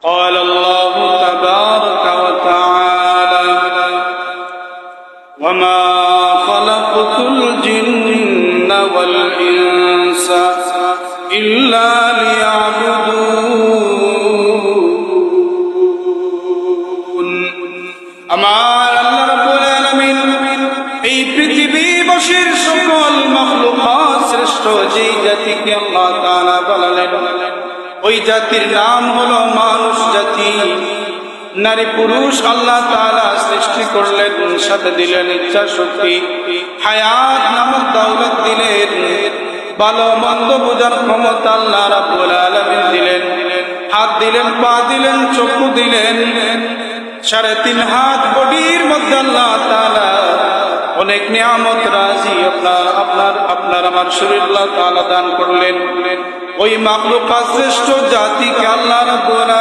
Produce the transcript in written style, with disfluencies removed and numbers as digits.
قال الله تبارك وتعالى وما خلقت الجن والإنس إلا ليعبدون আমার আল্লাহ রাব্বুল আলামিন এই পৃথিবীবাসীর সকল মাখলুকাত শ্রেষ্ঠ যেই জাতিকে আল্লাহ তাআলা বানালেন ওই জাতির নাম হলো মানুষ জাতি। নারী পুরুষ আল্লাহ তাআলা সৃষ্টি করলেন, সাথে দিলেন ইচ্ছা শক্তি, হায়াত নামক দৌলত দিলেন, ভালো মন্দ বোঝার ক্ষমতা আল্লাহ রাব্বুল আলামিন দিলেন, হাত দিলেন, পা দিলেন, চক্ষু দিলেন, 3.5 হাত বডির মধ্যে আল্লাহ তাআলা অনেক নিয়ামত রাজি আপনার আমার শরীর আল্লাহ তাআলা দান করলেন। ওই মাখলুকাত শ্রেষ্ঠ জাতিকে আল্লাহ রাব্বুল